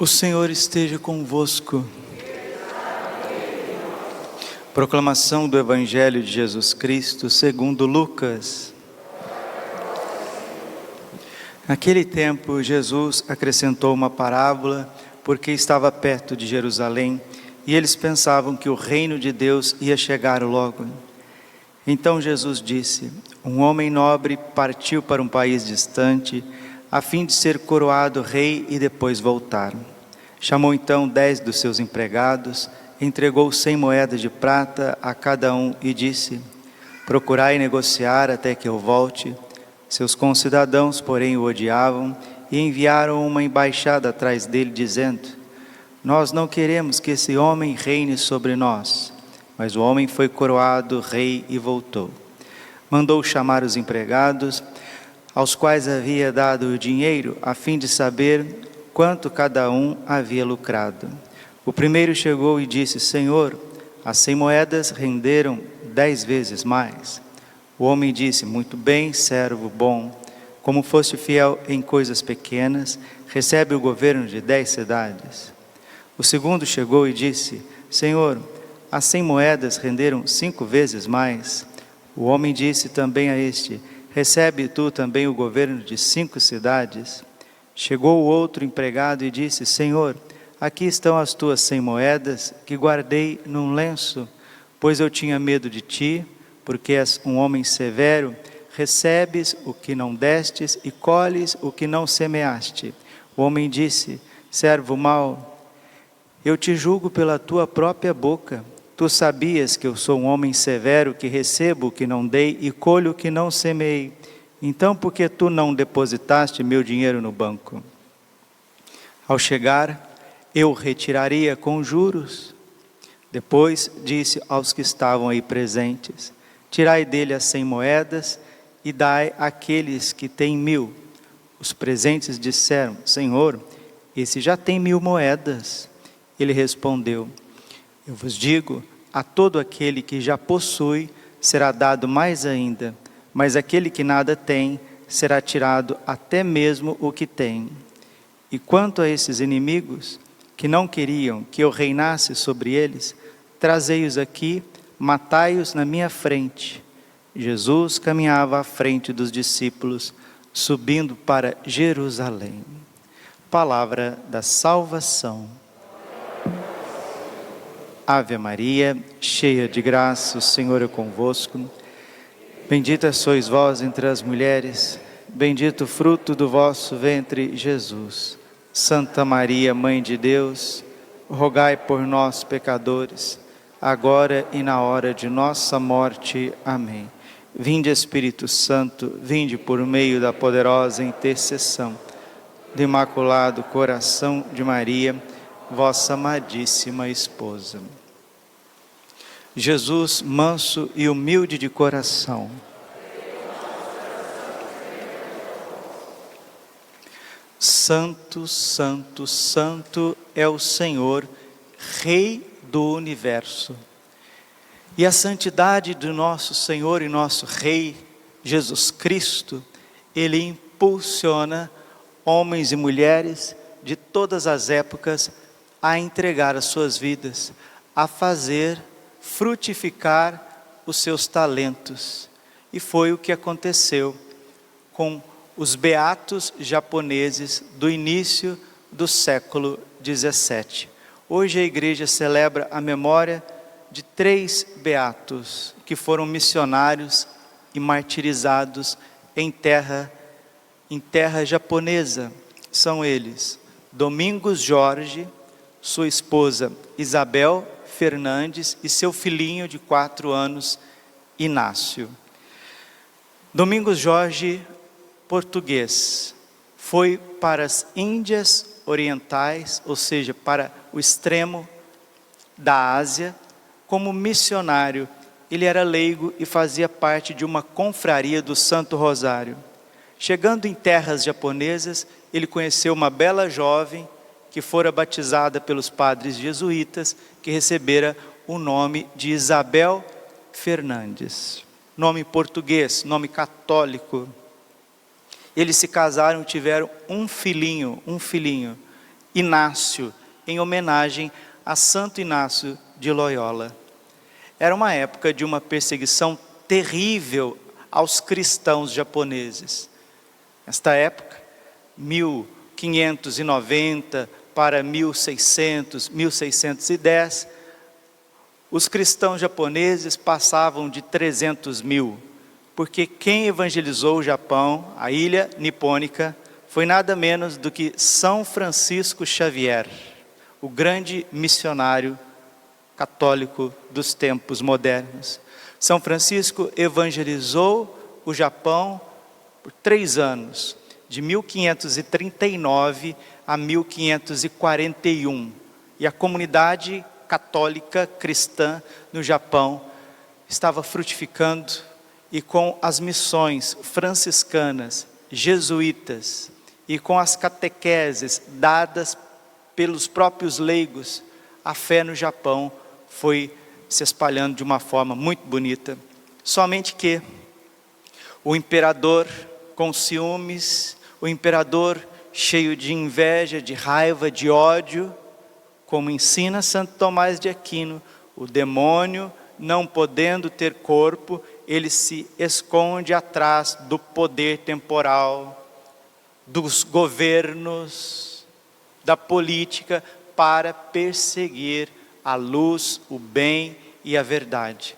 O Senhor esteja convosco. Proclamação do Evangelho de Jesus Cristo segundo Lucas. Naquele tempo, Jesus acrescentou uma parábola, porque estava perto de Jerusalém, e eles pensavam que o reino de Deus ia chegar logo. Então Jesus disse: um homem nobre partiu para um país distante, a fim de ser coroado rei e depois voltar. Chamou então 10 dos seus empregados, entregou 100 moedas de prata a cada um e disse: procurai negociar até que eu volte. Seus concidadãos, porém, o odiavam e enviaram uma embaixada atrás dele, dizendo: nós não queremos que esse homem reine sobre nós. Mas o homem foi coroado rei e voltou. Mandou chamar os empregados, aos quais havia dado o dinheiro, a fim de saber quanto cada um havia lucrado. O primeiro chegou e disse: Senhor, as 100 moedas renderam 10 vezes mais. O homem disse: muito bem, servo bom, como foste fiel em coisas pequenas, recebe o governo de 10 cidades. O segundo chegou e disse: Senhor, as 100 moedas renderam 5 vezes mais. O homem disse também a este: recebe tu também o governo de 5 cidades. Chegou o outro empregado e disse: Senhor, aqui estão as tuas 100 moedas, que guardei num lenço, pois eu tinha medo de ti, porque és um homem severo, recebes o que não destes e colhes o que não semeaste. O homem disse: servo mau, eu te julgo pela tua própria boca. Tu sabias que eu sou um homem severo, que recebo o que não dei e colho o que não semeei. Então, por que tu não depositaste meu dinheiro no banco? Ao chegar, eu retiraria com juros. Depois disse aos que estavam aí presentes: tirai dele as 100 moedas e dai àqueles que têm 1000. Os presentes disseram: Senhor, esse já tem 1000 moedas. Ele respondeu: eu vos digo, a todo aquele que já possui será dado mais ainda, mas aquele que nada tem, será tirado até mesmo o que tem. E quanto a esses inimigos, que não queriam que eu reinasse sobre eles, trazei-os aqui, matai-os na minha frente. Jesus caminhava à frente dos discípulos, subindo para Jerusalém. Palavra da salvação. Ave Maria, cheia de graça, o Senhor é convosco. Bendita sois vós entre as mulheres, bendito o fruto do vosso ventre, Jesus. Santa Maria, Mãe de Deus, rogai por nós, pecadores, agora e na hora de nossa morte. Amém. Vinde, Espírito Santo, vinde por meio da poderosa intercessão do Imaculado Coração de Maria, vossa amadíssima esposa. Jesus, manso e humilde de coração. Santo, santo, santo é o Senhor, Rei do universo. E a santidade do nosso Senhor e nosso Rei, Jesus Cristo, Ele impulsiona homens e mulheres de todas as épocas a entregar as suas vidas, a fazer frutificar os seus talentos. E foi o que aconteceu com os beatos japoneses do início do século 17. Hoje a igreja celebra a memória de 3 beatos que foram missionários e martirizados em terra japonesa. São eles: Domingos Jorge, sua esposa Isabel Fernandes e seu filhinho de 4 anos, Inácio. Domingos Jorge, português, foi para as Índias Orientais, ou seja, para o extremo da Ásia, como missionário. Ele era leigo e fazia parte de uma confraria do Santo Rosário. Chegando em terras japonesas, ele conheceu uma bela jovem que fora batizada pelos padres jesuítas, que recebera o nome de Isabel Fernandes. Nome português, nome católico. Eles se casaram e tiveram um filhinho. Inácio, em homenagem a Santo Inácio de Loyola. Era uma época de uma perseguição terrível aos cristãos japoneses. Nesta época, 1590 para 1600, 1610, os cristãos japoneses passavam de 300 mil, porque quem evangelizou o Japão, a ilha nipônica, foi nada menos do que São Francisco Xavier, o grande missionário católico dos tempos modernos. São Francisco evangelizou o Japão por 3 anos, de 1539 a 1541. E a comunidade católica cristã no Japão estava frutificando, e com as missões franciscanas, jesuítas, e com as catequeses dadas pelos próprios leigos, a fé no Japão foi se espalhando de uma forma muito bonita. Somente que o imperador com ciúmes, o imperador cheio de inveja, de raiva, de ódio, como ensina Santo Tomás de Aquino, o demônio, não podendo ter corpo, ele se esconde atrás do poder temporal, dos governos, da política, para perseguir a luz, o bem e a verdade.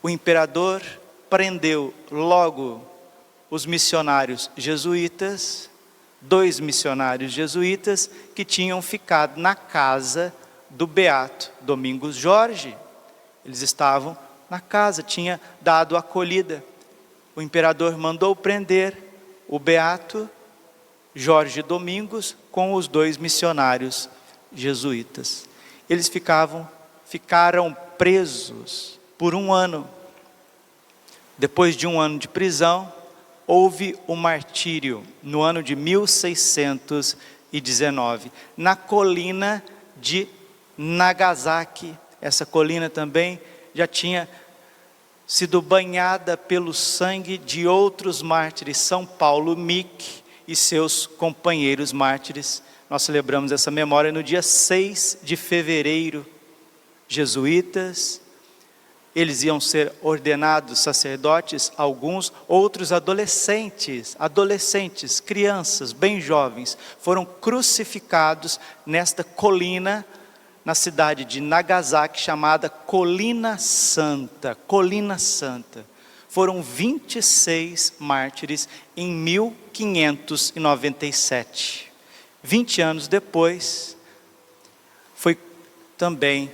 O imperador prendeu logo os missionários jesuítas, 2 missionários jesuítas que tinham ficado na casa do beato Domingos Jorge. Eles estavam na casa, tinha dado acolhida. O imperador mandou prender o beato Jorge Domingos com os 2 missionários jesuítas. Eles ficaram presos por 1 ano. Depois de 1 ano de prisão, houve o martírio no ano de 1619, na colina de Nagasaki. Essa colina também já tinha sido banhada pelo sangue de outros mártires, São Paulo Mick e seus companheiros mártires. Nós celebramos essa memória no dia 6 de fevereiro. Jesuítas, eles iam ser ordenados sacerdotes, alguns, outros adolescentes, crianças, bem jovens, foram crucificados nesta colina, na cidade de Nagasaki, chamada Colina Santa. Colina Santa. Foram 26 mártires em 1597. 20 anos depois, foi também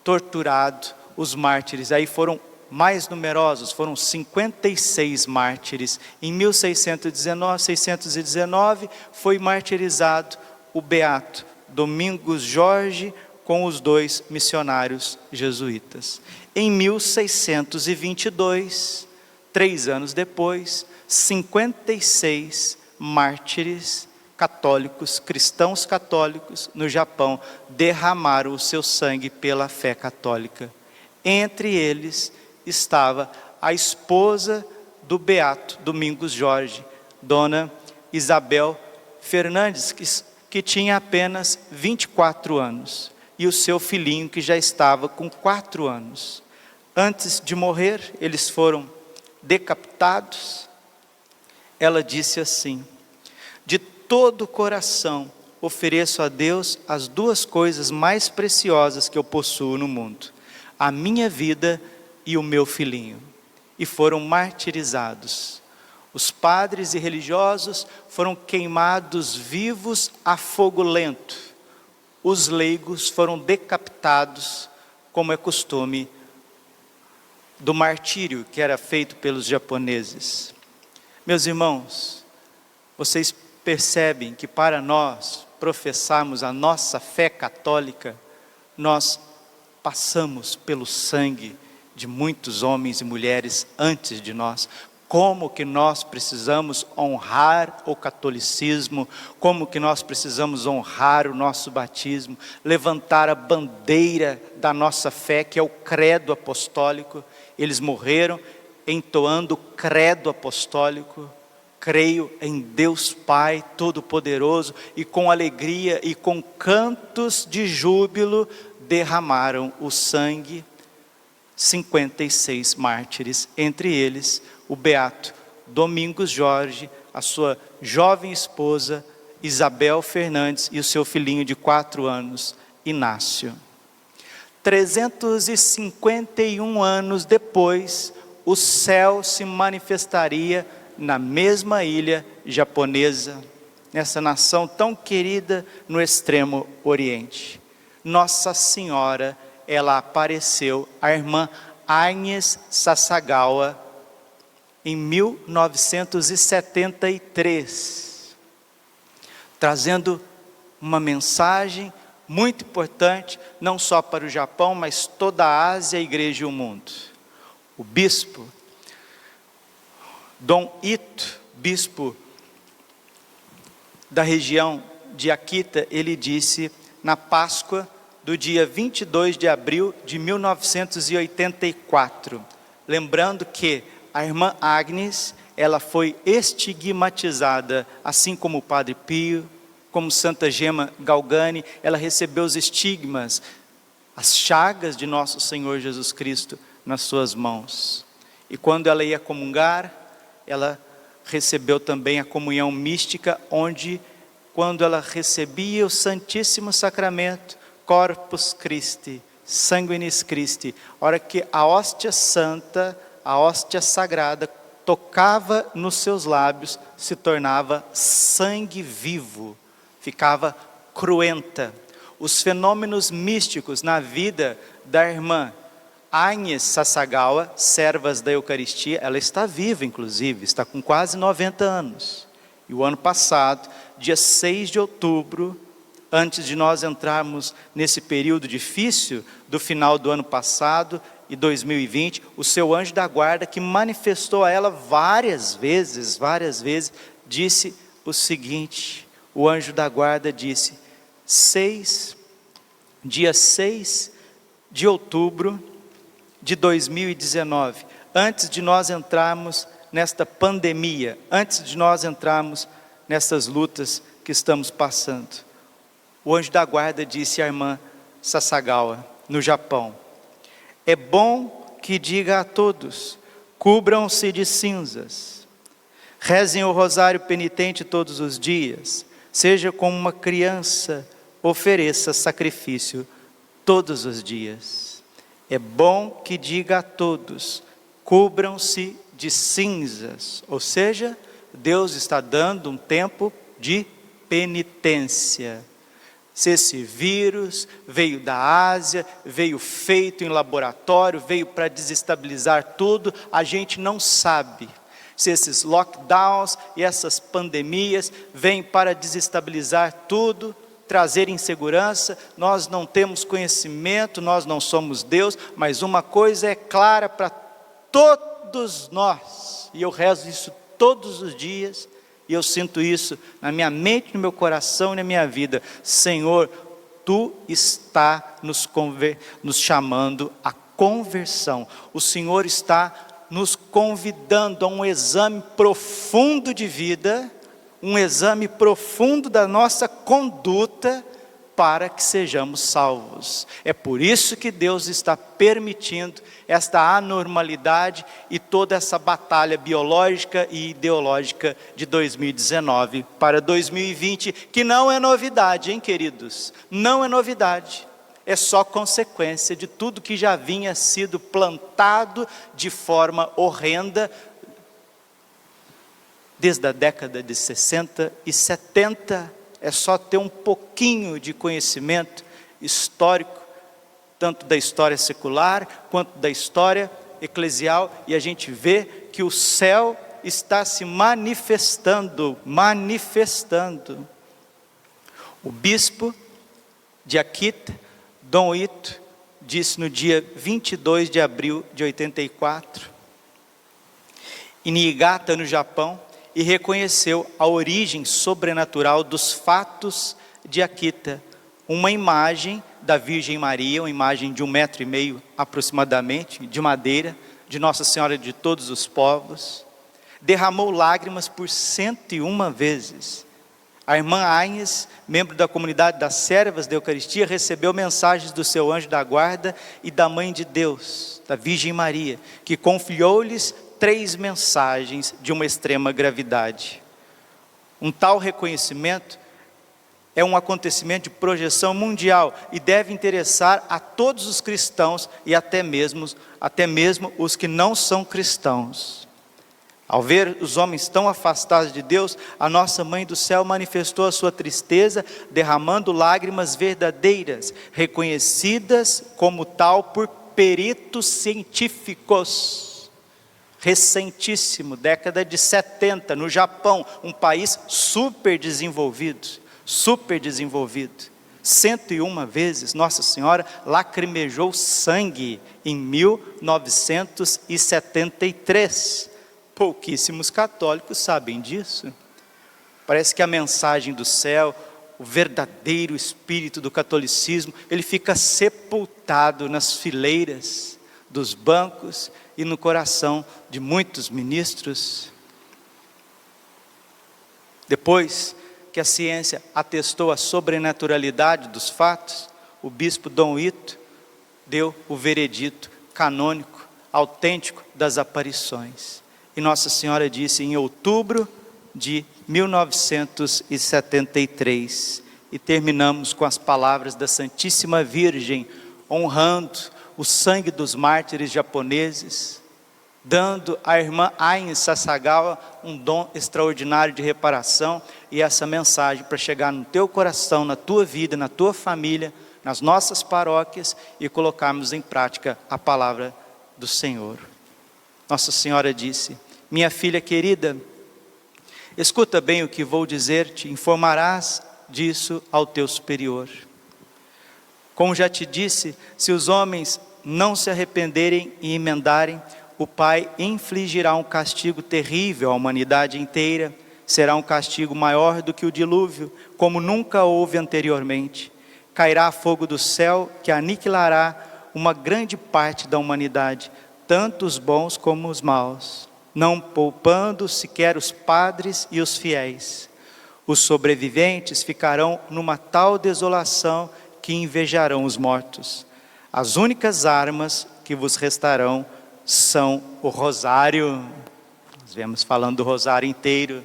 torturado os mártires. Aí foram mais numerosos, foram 56 mártires. Em 1619, foi martirizado o beato Domingos Jorge com os 2 missionários jesuítas. Em 1622, 3 anos depois, 56 mártires católicos, cristãos católicos no Japão, derramaram o seu sangue pela fé católica. Entre eles estava a esposa do beato Domingos Jorge, Dona Isabel Fernandes, que tinha apenas 24 anos, e o seu filhinho que já estava com 4 anos. Antes de morrer, eles foram decapitados. Ela disse assim: de todo o coração ofereço a Deus as 2 coisas mais preciosas que eu possuo no mundo: a minha vida e o meu filhinho. E foram martirizados. Os padres e religiosos foram queimados vivos a fogo lento. Os leigos foram decapitados, como é costume do martírio que era feito pelos japoneses. Meus irmãos, vocês percebem que para nós professarmos a nossa fé católica, nós passamos pelo sangue de muitos homens e mulheres antes de nós. Como que nós precisamos honrar o catolicismo, como que nós precisamos honrar o nosso batismo, levantar a bandeira da nossa fé, que é o credo apostólico. Eles morreram entoando o credo apostólico, creio em Deus Pai Todo-Poderoso, e com alegria e com cantos de júbilo derramaram o sangue 56 mártires, entre eles o beato Domingos Jorge, a sua jovem esposa Isabel Fernandes e o seu filhinho de 4 anos, Inácio. 351 anos depois, o céu se manifestaria na mesma ilha japonesa, nessa nação tão querida no extremo oriente. Nossa Senhora, ela apareceu, a irmã Agnes Sasagawa, em 1973, trazendo uma mensagem muito importante, não só para o Japão, mas toda a Ásia, a igreja e o mundo. O bispo Dom Ito, bispo da região de Akita, ele disse na Páscoa do dia 22 de abril de 1984, lembrando que a irmã Agnes, ela foi estigmatizada, assim como o Padre Pio, como Santa Gema Galgani, ela recebeu os estigmas, as chagas de nosso Senhor Jesus Cristo nas suas mãos. E quando ela ia comungar, ela recebeu também a comunhão mística, onde, quando ela recebia o Santíssimo Sacramento, Corpus Christi, Sanguinis Christi, a hora que a hóstia santa, a hóstia sagrada, tocava nos seus lábios, se tornava sangue vivo, ficava cruenta. Os fenômenos místicos na vida da irmã Agnes Sasagawa, servas da Eucaristia, ela está viva inclusive, está com quase 90 anos. E o ano passado, dia 6 de outubro, antes de nós entrarmos nesse período difícil do final do ano passado e 2020, o seu anjo da guarda, que manifestou a ela várias vezes, disse o seguinte, o anjo da guarda disse, dia 6 de outubro de 2019, antes de nós entrarmos nesta pandemia, antes de nós entrarmos nessas lutas que estamos passando, o anjo da guarda disse à irmã Sasagawa, no Japão, é bom que diga a todos, cubram-se de cinzas, rezem o rosário penitente todos os dias, seja como uma criança, ofereça sacrifício todos os dias. É bom que diga a todos, cubram-se de cinzas, ou seja, Deus está dando um tempo de penitência. Se esse vírus veio da Ásia, veio feito em laboratório, veio para desestabilizar tudo, a gente não sabe. Se esses lockdowns e essas pandemias vêm para desestabilizar tudo, trazer insegurança, nós não temos conhecimento, nós não somos Deus, mas uma coisa é clara para todos nós, e eu rezo isso todos os dias, e eu sinto isso na minha mente, no meu coração e na minha vida. Senhor, Tu está nos chamando à conversão. O Senhor está nos convidando a um exame profundo de vida, um exame profundo da nossa conduta, para que sejamos salvos. É por isso que Deus está permitindo esta anormalidade e toda essa batalha biológica e ideológica de 2019 para 2020, que não é novidade, hein, queridos? Não é novidade, é só consequência de tudo que já vinha sido plantado de forma horrenda desde a década de 60 e 70, é só ter um pouquinho de conhecimento histórico, tanto da história secular, quanto da história eclesial, e a gente vê que o céu está se manifestando. O bispo de Akita, Dom Ito, disse no dia 22 de abril de 84, em Niigata, no Japão, e reconheceu a origem sobrenatural dos fatos de Akita, uma imagem da Virgem Maria, uma imagem de 1,5 metro aproximadamente, de madeira, de Nossa Senhora de todos os povos, derramou lágrimas por 101 vezes. A irmã Agnes, membro da comunidade das servas da Eucaristia, recebeu mensagens do seu anjo da guarda e da Mãe de Deus, da Virgem Maria, que confiou-lhes 3 mensagens de uma extrema gravidade. Um tal reconhecimento é um acontecimento de projeção mundial e deve interessar a todos os cristãos e até mesmo os que não são cristãos. Ao ver os homens tão afastados de Deus, a nossa Mãe do Céu manifestou a sua tristeza, derramando lágrimas verdadeiras, reconhecidas como tal por peritos científicos. Recentíssimo, década de 70, no Japão, um país super desenvolvido. 101 vezes Nossa Senhora lacrimejou sangue em 1973. Pouquíssimos católicos sabem disso. Parece que a mensagem do céu, o verdadeiro espírito do catolicismo, ele fica sepultado nas fileiras dos bancos e no coração de muitos ministros. Depois que a ciência atestou a sobrenaturalidade dos fatos, o bispo Dom Ito deu o veredito canônico, autêntico das aparições. E Nossa Senhora disse em outubro de 1973, e terminamos com as palavras da Santíssima Virgem, honrando o sangue dos mártires japoneses, dando à irmã Ain Sasagawa um dom extraordinário de reparação, e essa mensagem para chegar no teu coração, na tua vida, na tua família, nas nossas paróquias, e colocarmos em prática a palavra do Senhor. Nossa Senhora disse: minha filha querida, escuta bem o que vou dizer-te, informarás disso ao teu superior. Como já te disse, se os homens não se arrependerem e emendarem, o Pai infligirá um castigo terrível à humanidade inteira. Será um castigo maior do que o dilúvio, como nunca houve anteriormente. Cairá fogo do céu que aniquilará uma grande parte da humanidade, tanto os bons como os maus, não poupando sequer os padres e os fiéis. Os sobreviventes ficarão numa tal desolação que invejarão os mortos. As únicas armas que vos restarão são o rosário. Nós viemos falando do rosário inteiro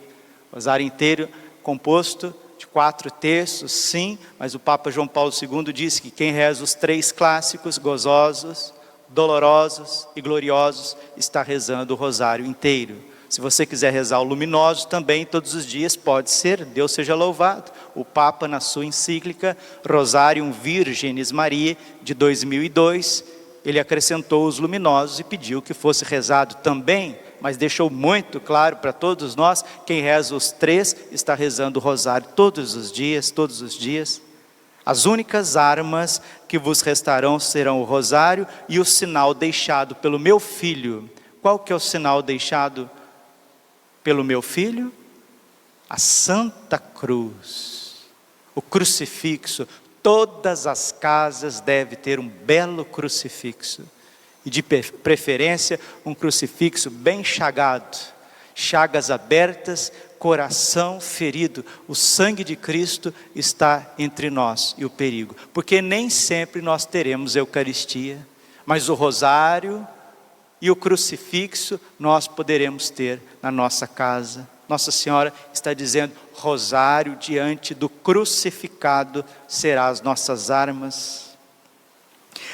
composto de 4 terços, sim, mas o Papa João Paulo II disse que quem reza os 3 clássicos, gozosos, dolorosos e gloriosos, está rezando o rosário inteiro. Se você quiser rezar o luminoso também, todos os dias, pode ser, Deus seja louvado. O Papa, na sua encíclica Rosarium Virgenis Mariae, de 2002, ele acrescentou os luminosos e pediu que fosse rezado também, mas deixou muito claro para todos nós, quem reza os 3 está rezando o rosário todos os dias. As únicas armas que vos restarão serão o rosário e o sinal deixado pelo meu filho. Qual que é o sinal deixado pelo meu filho? A Santa Cruz, o crucifixo. Todas as casas devem ter um belo crucifixo, e de preferência um crucifixo bem chagado, chagas abertas, coração ferido. O sangue de Cristo está entre nós e o perigo, porque nem sempre nós teremos Eucaristia, mas o rosário e o crucifixo nós poderemos ter na nossa casa. Nossa Senhora está dizendo: rosário diante do crucificado será as nossas armas.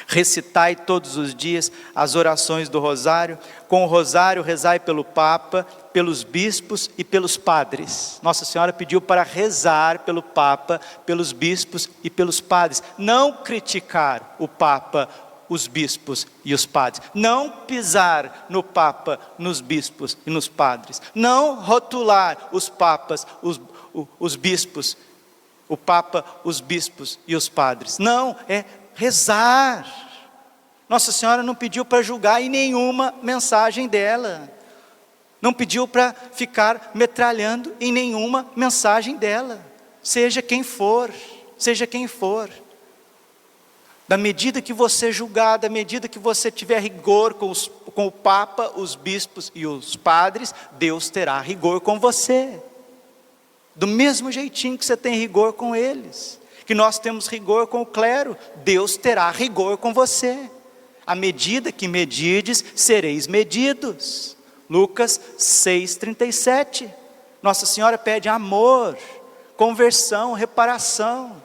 Recitai todos os dias as orações do rosário. Com o rosário rezai pelo Papa, pelos bispos e pelos padres. Nossa Senhora pediu para rezar pelo Papa, pelos bispos e pelos padres. Não criticar o Papa, os bispos e os padres. Não pisar no Papa, nos bispos e nos padres. Não rotular os papas, os bispos, o Papa, os bispos e os padres. Não, é rezar. Nossa Senhora não pediu para julgar em nenhuma mensagem dela. Não pediu para ficar metralhando em nenhuma mensagem dela. Seja quem for. Da medida que você julgar, da medida que você tiver rigor com com o Papa, os bispos e os padres, Deus terá rigor com você. Do mesmo jeitinho que você tem rigor com eles, que nós temos rigor com o clero, Deus terá rigor com você. À medida que medides, sereis medidos. Lucas 6,37. Nossa Senhora pede amor, conversão, reparação.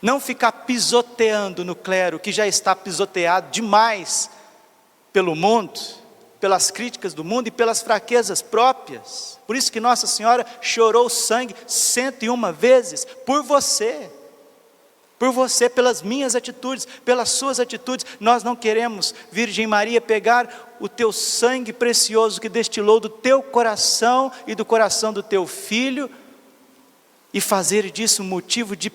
Não ficar pisoteando no clero, que já está pisoteado demais pelo mundo, pelas críticas do mundo e pelas fraquezas próprias. Por isso que Nossa Senhora chorou sangue 101 vezes por você, pelas minhas atitudes, pelas suas atitudes. Nós não queremos, Virgem Maria, pegar o teu sangue precioso que destilou do teu coração e do coração do teu filho e fazer disso motivo de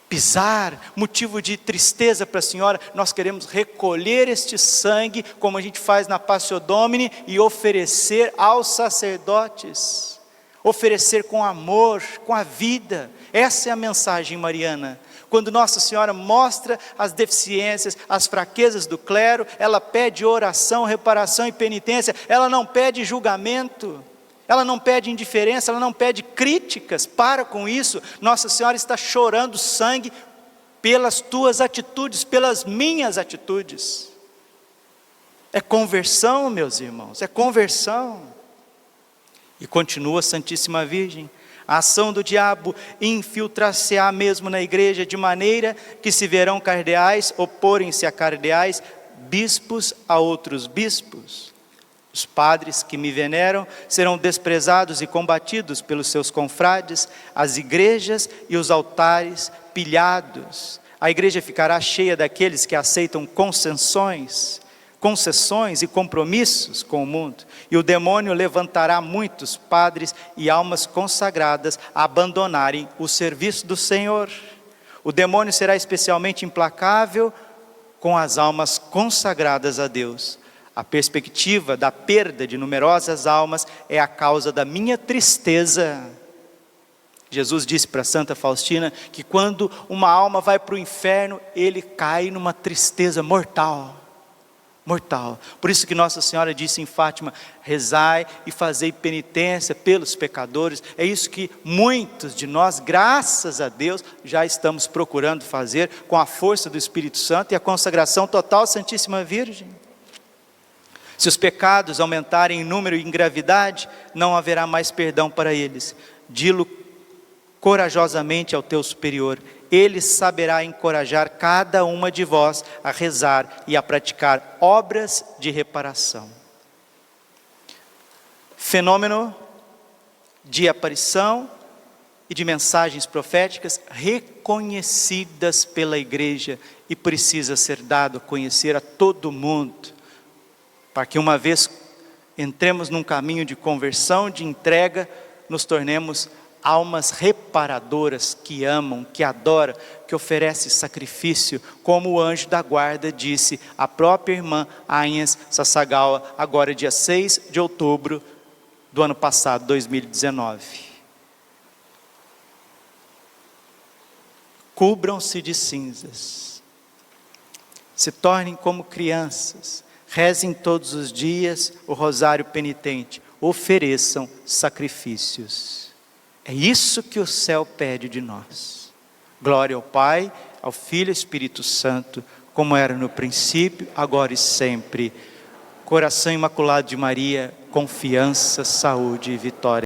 pisar, motivo de tristeza para a Senhora. Nós queremos recolher este sangue, como a gente faz na Passio Domini, e oferecer aos sacerdotes, oferecer com amor, com a vida. Essa é a mensagem mariana. Quando Nossa Senhora mostra as deficiências, as fraquezas do clero, ela pede oração, reparação e penitência. Ela não pede julgamento, ela não pede indiferença, ela não pede críticas. Para com isso. Nossa Senhora está chorando sangue pelas tuas atitudes, pelas minhas atitudes. É conversão, meus irmãos, é conversão. E continua a Santíssima Virgem: a ação do diabo infiltrar-se-á mesmo na igreja, de maneira que se verão cardeais oporem-se a cardeais, bispos a outros bispos. Os padres que me veneram serão desprezados e combatidos pelos seus confrades, as igrejas e os altares pilhados. A igreja ficará cheia daqueles que aceitam concessões e compromissos com o mundo, e o demônio levantará muitos padres e almas consagradas a abandonarem o serviço do Senhor. O demônio será especialmente implacável com as almas consagradas a Deus. A perspectiva da perda de numerosas almas é a causa da minha tristeza. Jesus disse para Santa Faustina que quando uma alma vai para o inferno, ele cai numa tristeza mortal. Por isso que Nossa Senhora disse em Fátima: rezai e fazei penitência pelos pecadores. É isso que muitos de nós, graças a Deus, já estamos procurando fazer com a força do Espírito Santo e a consagração total à Santíssima Virgem. Se os pecados aumentarem em número e em gravidade, não haverá mais perdão para eles. Dilo corajosamente ao teu superior, ele saberá encorajar cada uma de vós a rezar e a praticar obras de reparação. Fenômeno de aparição e de mensagens proféticas reconhecidas pela igreja e precisa ser dado a conhecer a todo mundo, para que uma vez entremos num caminho de conversão, de entrega, nos tornemos almas reparadoras, que amam, que adoram, que oferecem sacrifício, como o anjo da guarda disse à própria irmã Agnes Sasagawa, agora dia 6 de outubro do ano passado, 2019. Cubram-se de cinzas, se tornem como crianças, rezem todos os dias o rosário penitente, ofereçam sacrifícios. É isso que o céu pede de nós. Glória ao Pai, ao Filho e ao Espírito Santo, como era no princípio, agora e sempre. Coração Imaculado de Maria, confiança, saúde e vitória.